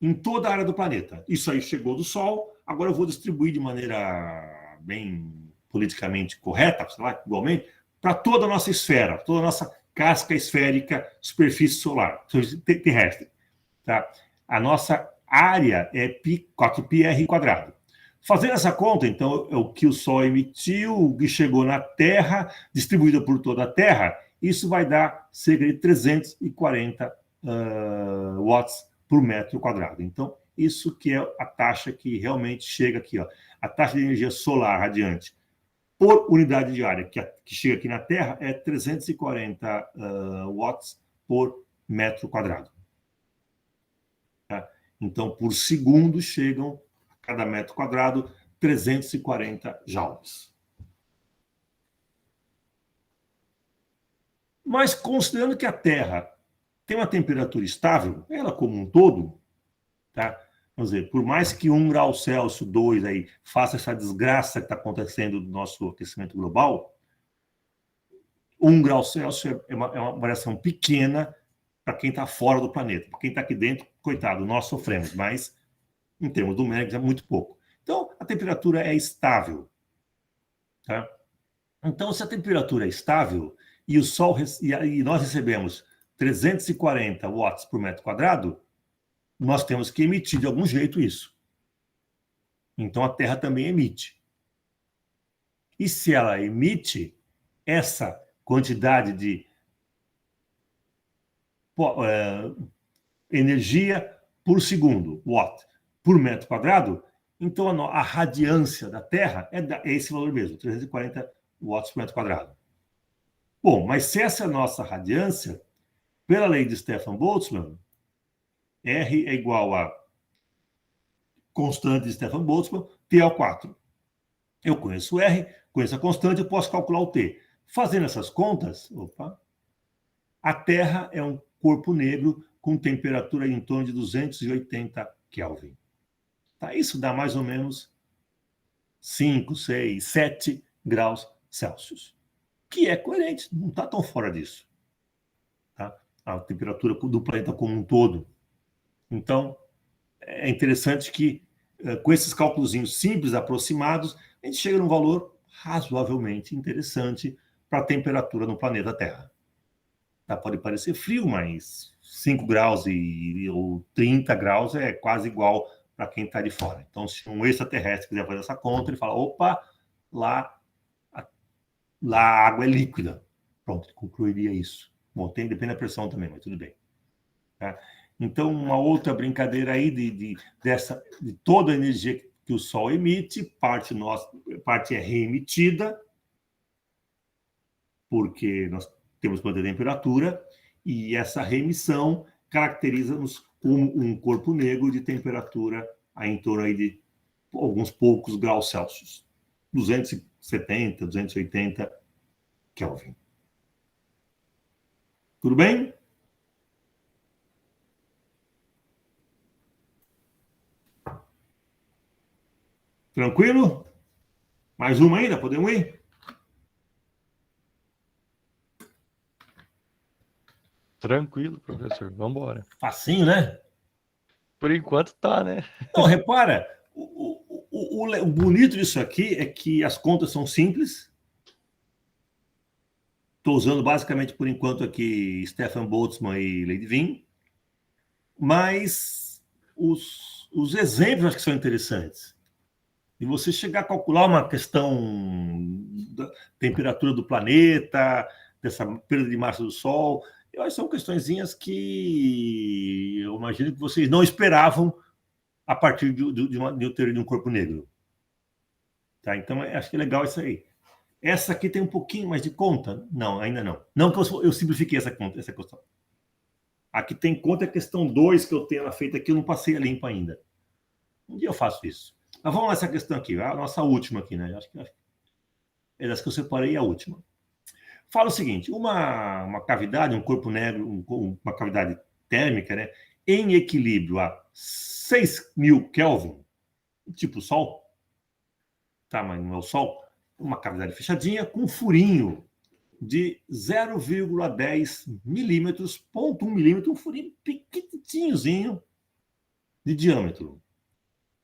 em toda a área do planeta. Isso aí chegou do Sol, agora eu vou distribuir de maneira bem politicamente correta, sei lá, igualmente, para toda a nossa esfera, toda a nossa casca esférica, superfície solar, terrestre. Tá? A nossa área é 4πr². Fazendo essa conta, então, é o que o Sol emitiu, o que chegou na Terra, distribuído por toda a Terra, isso vai dar cerca de 340 watts por metro quadrado. Então, isso que é a taxa que realmente chega aqui, ó, a taxa de energia solar radiante por unidade de área que chega aqui na Terra é 340 watts por metro quadrado. Tá? Então, por segundo, chegam a cada metro quadrado 340 joules. Mas, considerando que a Terra tem uma temperatura estável, ela como um todo, tá? Vamos dizer, por mais que 1 grau Celsius, 2 aí, faça essa desgraça que está acontecendo do nosso aquecimento global, 1 grau Celsius é uma variação pequena para quem está fora do planeta. Para quem está aqui dentro, coitado, nós sofremos, mas em termos numéricos é muito pouco. Então, a temperatura é estável. Tá? Então, se a temperatura é estável e o Sol e nós recebemos 340 watts por metro quadrado, nós temos que emitir de algum jeito isso. Então, a Terra também emite. E se ela emite essa quantidade de energia por segundo, watt, por metro quadrado, então a radiância da Terra é esse valor mesmo, 340 watts por metro quadrado. Bom, mas se essa é a nossa radiância, pela lei de Stefan Boltzmann, R é igual a constante de Stefan Boltzmann, T ao 4. Eu conheço R, conheço a constante, eu posso calcular o T. Fazendo essas contas, a Terra é um corpo negro com temperatura em torno de 280 Kelvin. Tá? Isso dá mais ou menos 5, 6, 7 graus Celsius. Que é coerente, não está tão fora disso. Tá? A temperatura do planeta como um todo. Então, é interessante que, com esses cálculos simples, aproximados, a gente chega num valor razoavelmente interessante para a temperatura no planeta Terra. Tá? Pode parecer frio, mas 5 graus ou 30 graus é quase igual para quem está de fora. Então, se um extraterrestre quiser fazer essa conta, ele fala, opa, lá a água é líquida. Pronto, ele concluiria isso. Bom, depende da pressão também, mas tudo bem. Tá? Então, uma outra brincadeira aí de toda a energia que o Sol emite, parte é reemitida, porque nós temos quanta temperatura, e essa reemissão caracteriza-nos como um corpo negro de temperatura aí em torno aí de alguns poucos graus Celsius. 270, 280 Kelvin. Tudo bem? Tranquilo? Mais uma ainda? Podemos ir? Tranquilo, professor. Vamos embora. Facinho, né? Por enquanto tá, né? Não, repara, o bonito disso aqui é que as contas são simples. Estou usando basicamente, por enquanto, aqui Stefan Boltzmann e Leibniz, mas os exemplos acho que são interessantes. E você chegar a calcular uma questão da temperatura do planeta, dessa perda de massa do Sol, eu acho que são questõezinhas que eu imagino que vocês não esperavam a partir de um corpo negro. Tá? Então, acho que é legal isso aí. Essa aqui tem um pouquinho mais de conta? Não, ainda não. Não que eu simplifiquei essa questão. Aqui tem conta a questão 2 que eu tenho feita aqui, eu não passei a limpo ainda. Um dia eu faço isso. Mas vamos nessa questão aqui, a nossa última aqui, né? Acho que é das que eu separei a última. Fala o seguinte, uma cavidade, um corpo negro, uma cavidade térmica, né? Em equilíbrio a 6.000 Kelvin, tipo o Sol, tá, mas não é o Sol, uma cavidade fechadinha com um furinho de 0,10 milímetros, 0,1 milímetro, um furinho pequenininhozinho de diâmetro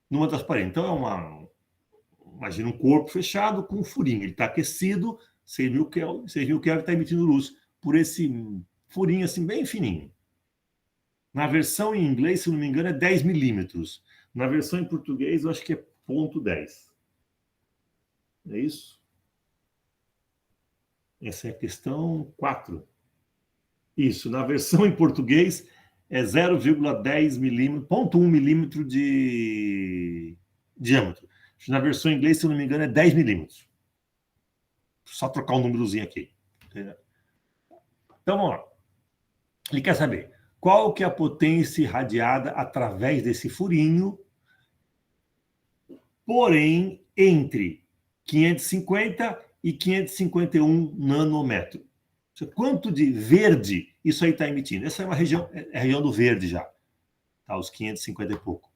numa das paredes. Então, imagina um corpo fechado com um furinho. Ele está aquecido, 6.000 Kelvin está emitindo luz por esse furinho assim bem fininho. Na versão em inglês, se não me engano, é 10 milímetros. Na versão em português, eu acho que é 0,10. É isso? Essa é a questão 4. Isso, na versão em português é 0,10 milímetro, 0,1 milímetro de diâmetro. Na versão em inglês, se não me engano, é 10 milímetros. Só trocar um númerozinho aqui. Então, vamos lá. Ele quer saber qual que é a potência irradiada através desse furinho, porém, entre 550 e 551 nanômetros. Quanto de verde isso aí está emitindo? Essa é uma região, é a região do verde já. Tá, os 550 e pouco.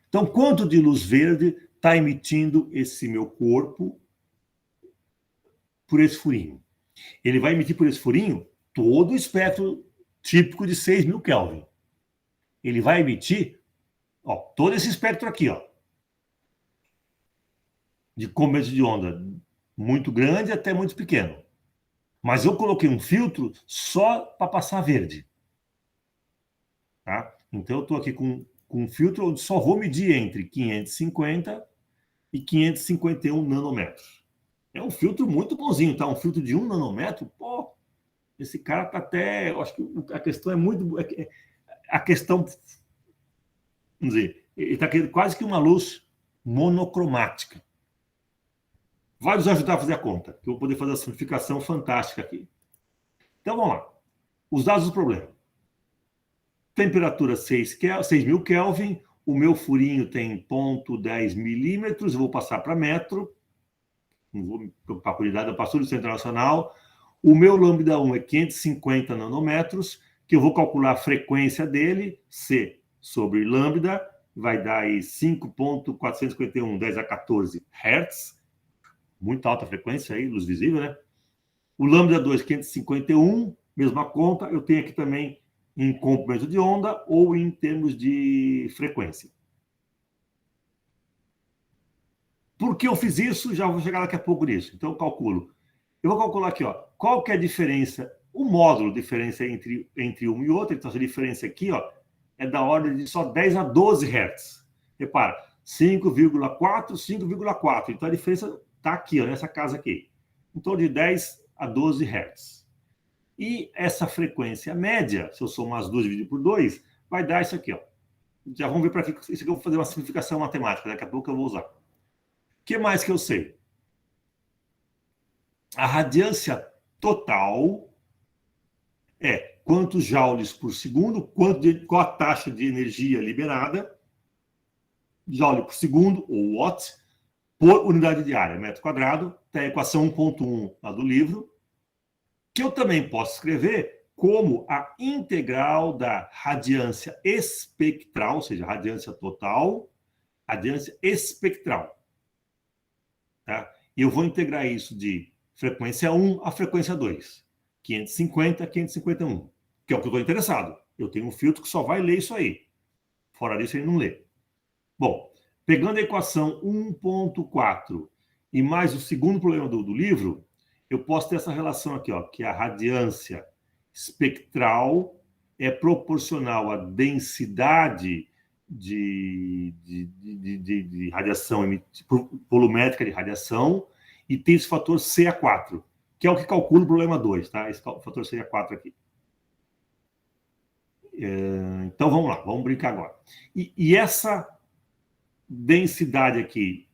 Então, quanto de luz verde está emitindo esse meu corpo por esse furinho? Ele vai emitir por esse furinho todo o espectro típico de 6.000 Kelvin. Ele vai emitir todo esse espectro aqui, de comprimento de onda muito grande até muito pequeno. Mas eu coloquei um filtro só para passar verde. Tá? Então, eu estou aqui com um filtro onde só vou medir entre 550 e 551 nanômetros. É um filtro muito bonzinho, tá? Um filtro de 1 nanômetro, pô, esse cara tá até... Eu acho que a questão é muito... A questão... Vamos dizer, ele está querendo quase que uma luz monocromática. Vai nos ajudar a fazer a conta, que eu vou poder fazer a simplificação fantástica aqui. Então, vamos lá. Os dados do problema. Temperatura 6.000 Kelvin, o meu furinho tem 0,10 milímetros, eu vou passar para metro, não vou me preocupar com a unidade, eu passo do Centro Internacional. O meu lambda 1 é 550 nanômetros, que eu vou calcular a frequência dele, C sobre lambda, vai dar aí 5.451 10 a 14 Hz, muito alta frequência aí, luz visível, né? O lambda 2, 551, mesma conta, eu tenho aqui também em comprimento de onda ou em termos de frequência. Por que eu fiz isso? Já vou chegar daqui a pouco nisso. Então, eu calculo. Eu vou calcular aqui, qual que é a diferença, o módulo de diferença entre um e outro. Então, essa diferença aqui, é da ordem de só 10 a 12 Hz. Repara, 5,4, 5,4. Então, a diferença está aqui, nessa casa aqui. Então, de 10 a 12 Hz. E essa frequência média, se eu somar as duas e dividir por 2, vai dar isso aqui. Já vamos ver para aqui. Isso aqui eu vou fazer uma simplificação matemática. Daqui a pouco eu vou usar. O que mais que eu sei? A radiância total é quantos joules por segundo, qual a taxa de energia liberada, joule por segundo, ou watt, por unidade de área, metro quadrado, tem a equação 1.1 lá do livro, que eu também posso escrever como a integral da radiância espectral, ou seja, radiância total, radiância espectral. Tá? E eu vou integrar isso de frequência 1 a frequência 2, 550 a 551, que é o que eu estou interessado. Eu tenho um filtro que só vai ler isso aí. Fora disso, ele não lê. Bom, pegando a equação 1.4 e mais o segundo problema do livro, eu posso ter essa relação aqui, que a radiância espectral é proporcional à densidade de radiação volumétrica de radiação e tem esse fator CA4, que é o que calcula o problema 2, tá? Esse fator CA4 aqui. Então, vamos lá, vamos brincar agora. E essa densidade aqui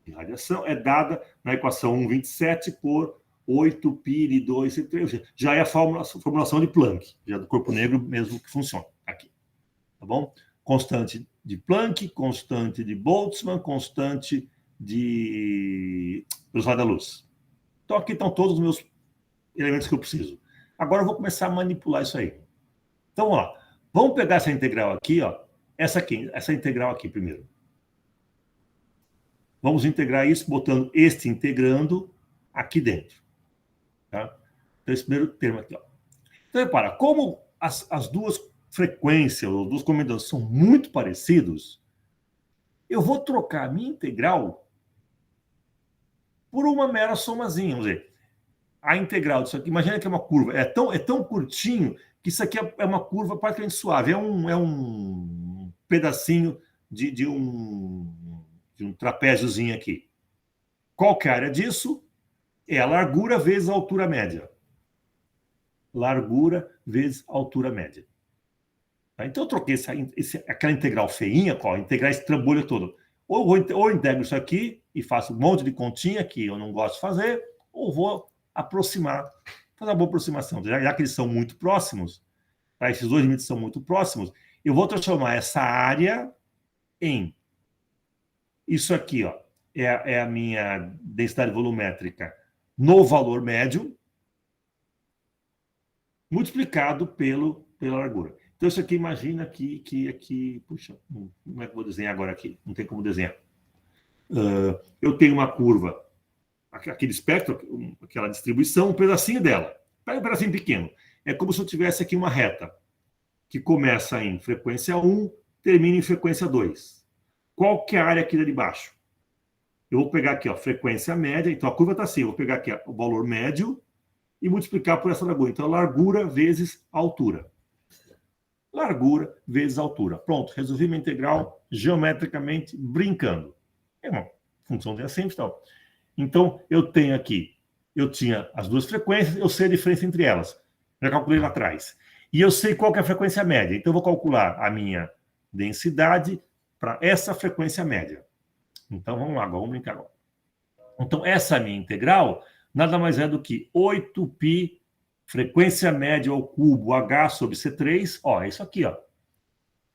de radiação é dada na equação 1,27 por 8π2, já é a formulação de Planck, já do corpo negro mesmo que funciona aqui, tá bom? Constante de Planck, constante de Boltzmann, constante de velocidade da luz. Então, aqui estão todos os meus elementos que eu preciso. Agora, eu vou começar a manipular isso aí. Então, vamos pegar essa integral aqui, essa integral aqui primeiro. Vamos integrar isso botando este integrando aqui dentro. Tá? Então, esse primeiro termo aqui. Então, repara, como as duas frequências, os dois comandos são muito parecidos, eu vou trocar a minha integral por uma mera somazinha. Vamos dizer, a integral disso aqui, imagina que é uma curva, é tão curtinho que isso aqui é uma curva praticamente suave, é um pedacinho de um trapéziozinho aqui. Qual que é a área disso? É a largura vezes a altura média. Largura vezes a altura média. Tá? Então eu troquei aquela integral feinha, integrar esse trambolho todo. Ou integro isso aqui e faço um monte de continha que eu não gosto de fazer, ou vou aproximar, fazer uma boa aproximação. Já que eles são muito próximos, tá? Esses dois limites são muito próximos, eu vou transformar essa área em isso aqui, ó, é a minha densidade volumétrica no valor médio, multiplicado pela largura. Então, isso aqui, imagina que puxa, como é que eu vou desenhar agora aqui? Não tem como desenhar. Eu tenho uma curva, aquele espectro, aquela distribuição, um pedacinho dela. Pega um pedacinho pequeno. É como se eu tivesse aqui uma reta que começa em frequência 1, termina em frequência 2. Qual que é a área aqui de baixo? Eu vou pegar aqui, ó, frequência média. Então, a curva está assim. Eu vou pegar aqui ó, o valor médio e multiplicar por essa largura. Então, largura vezes altura. Largura vezes altura. Pronto, resolvi minha integral geometricamente brincando. É uma funçãozinha simples, tal. Então, eu tenho aqui, eu tinha as duas frequências, eu sei a diferença entre elas. Já calculei lá atrás. E eu sei qual que é a frequência média. Então, eu vou calcular a minha densidade para essa frequência média. Então, vamos lá, vamos brincar agora. Então, essa minha integral nada mais é do que 8π frequência média ao cubo H sobre C3. Ó, é isso aqui, ó.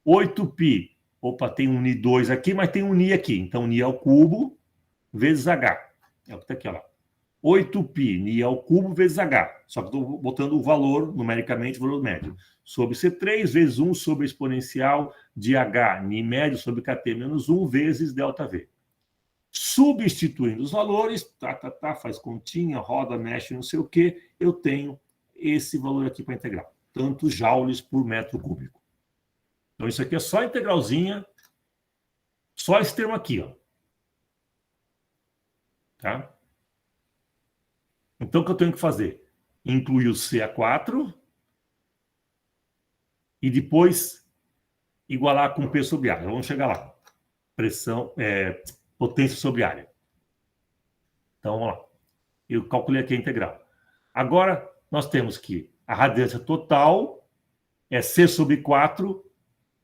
8π. Opa, tem um Ni2 aqui, mas tem um Ni aqui. Então, Ni ao cubo vezes H. É o que está aqui, ó. 8π Ni ao cubo vezes H. Só que estou botando o valor, numericamente, o valor médio. Sobre C3 vezes 1 sobre a exponencial de H, Ni médio sobre KT menos 1 vezes ΔV. Substituindo os valores, faz continha, roda, mexe, não sei o quê, eu tenho esse valor aqui para integral. Tantos joules por metro cúbico. Então, isso aqui é só integralzinha, só esse termo aqui, ó. Tá? Então, o que eu tenho que fazer? Incluir o CA4 e depois igualar com P sobre área. Vamos chegar lá. Pressão, potência sobre área. Então, vamos lá. Eu calculei aqui a integral. Agora, nós temos que a radiância total é C sobre 4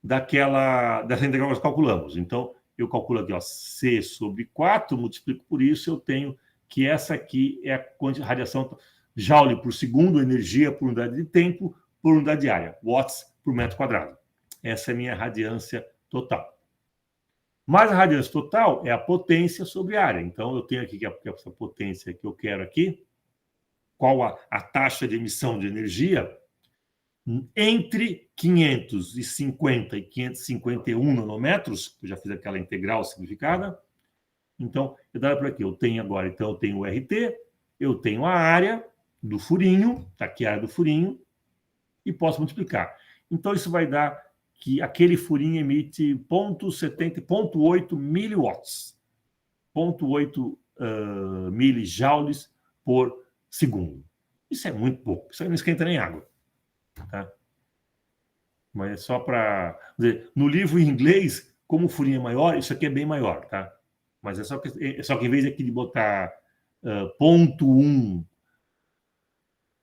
dessa integral que nós calculamos. Então, eu calculo aqui, ó, C sobre 4, multiplico por isso, eu tenho que essa aqui é a radiação joule por segundo, energia por unidade de tempo, por unidade de área, watts por metro quadrado. Essa é a minha radiância total. Mas a radiância total é a potência sobre a área. Então, eu tenho aqui que essa potência que eu quero aqui, qual a taxa de emissão de energia, entre 550 e 551 nanômetros, que eu já fiz aquela integral simplificada. Então, eu dou por aqui, eu tenho agora, então eu tenho o RT, eu tenho a área do furinho, tá aqui a área do furinho, e posso multiplicar. Então, isso vai dar que aquele furinho emite 0,8 miliwatts, 0,8 milijoules por segundo. Isso é muito pouco, isso aí não esquenta nem água. Tá? Mas é só para... No livro em inglês, como o furinho é maior, isso aqui é bem maior, tá? Mas é só que em vez aqui de botar 0,1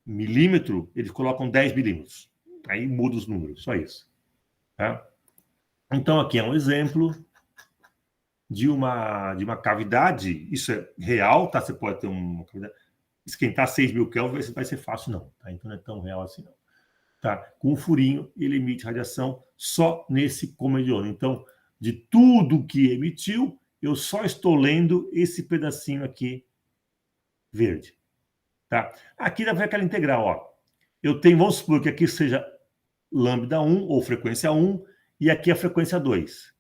milímetro, eles colocam 10 milímetros. Aí muda os números, só isso. Tá? Então, aqui é um exemplo de uma cavidade. Isso é real, tá? Você pode ter uma cavidade... Esquentar 6.000 Kelvin vai ser fácil, não. Tá? Então, não é tão real assim, não. Tá? Com o furinho, ele emite radiação só nesse comediano. Então, de tudo que emitiu, eu só estou lendo esse pedacinho aqui verde. Tá? Aqui dá para ver aquela integral. Ó. Eu tenho, vamos supor que aqui seja lambda 1 ou frequência 1 e aqui a frequência 2.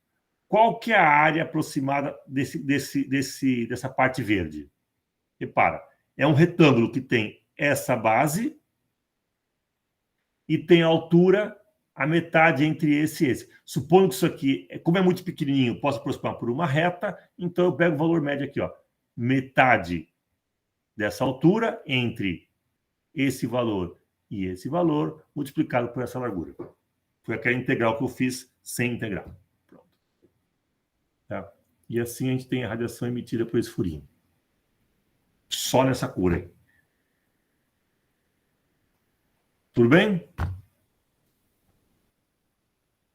Qual que é a área aproximada dessa parte verde? Repara, é um retângulo que tem essa base e tem a altura a metade entre esse e esse. Supondo que isso aqui, como é muito pequenininho, posso aproximar por uma reta, então eu pego o valor médio aqui, ó. Metade dessa altura entre esse valor e esse valor multiplicado por essa largura. Foi aquela integral que eu fiz sem integral. Pronto. Tá? E assim a gente tem a radiação emitida por esse furinho. Só nessa cor aí. Tudo bem?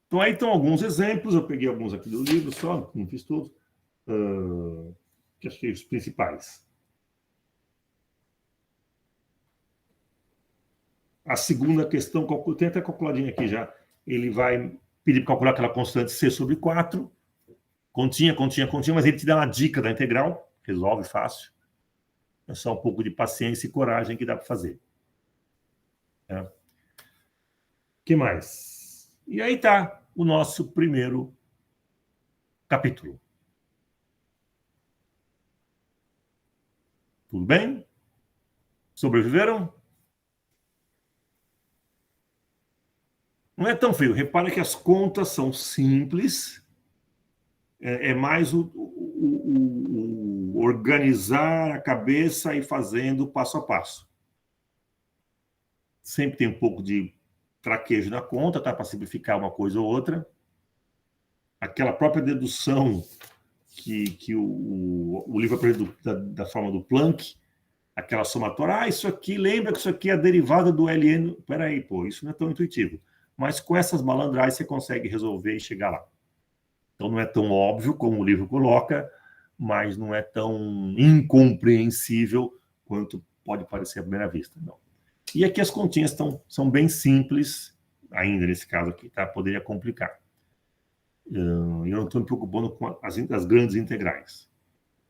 Então aí estão alguns exemplos. Eu peguei alguns aqui do livro só, não fiz todos. Que achei os principais. A segunda questão, tem até calculadinha aqui já. Ele vai pedir para calcular aquela constante C sobre 4. Continha, mas ele te dá uma dica da integral. Resolve fácil. É só um pouco de paciência e coragem que dá para fazer. O que mais? E aí está o nosso primeiro capítulo. Tudo bem? Sobreviveram? Não é tão feio. Repara que as contas são simples. É mais o organizar a cabeça e fazendo passo a passo. Sempre tem um pouco de traquejo na conta, tá? Para simplificar uma coisa ou outra. Aquela própria dedução que o livro apresenta da forma do Planck, aquela somatória, isso aqui, lembra que isso aqui é a derivada do ln. Peraí, pô, isso não é tão intuitivo. Mas com essas malandragens você consegue resolver e chegar lá. Então não é tão óbvio como o livro coloca, mas não é tão incompreensível quanto pode parecer à primeira vista. Não. E aqui as continhas são bem simples, ainda nesse caso aqui, tá? Poderia complicar. Eu não estou me preocupando com as grandes integrais.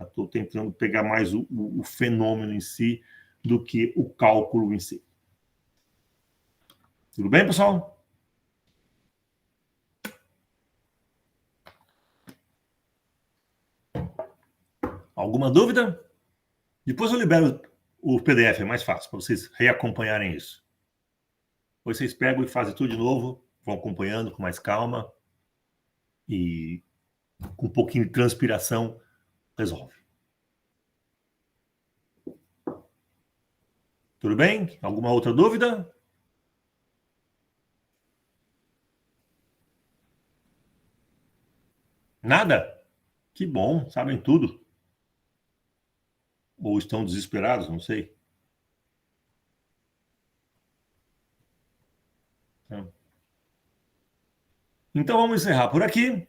Estou tentando pegar mais o fenômeno em si do que o cálculo em si. Tudo bem, pessoal? Alguma dúvida? Depois eu libero o PDF, é mais fácil, para vocês reacompanharem isso. Depois vocês pegam e fazem tudo de novo, vão acompanhando com mais calma e com um pouquinho de transpiração, resolve. Tudo bem? Alguma outra dúvida? Nada? Que bom, sabem tudo. Ou estão desesperados, não sei. Então vamos encerrar por aqui.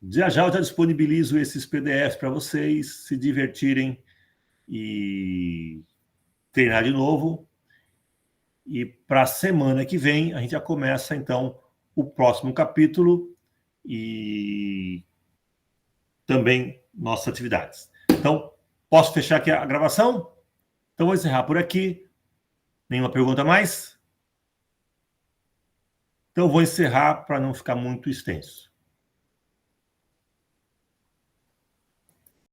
Já eu já disponibilizo esses PDFs para vocês se divertirem e treinar de novo. E para a semana que vem a gente já começa então o próximo capítulo e também nossas atividades. Então, posso fechar aqui a gravação? Então vou encerrar por aqui. Nenhuma pergunta mais? Então vou encerrar para não ficar muito extenso.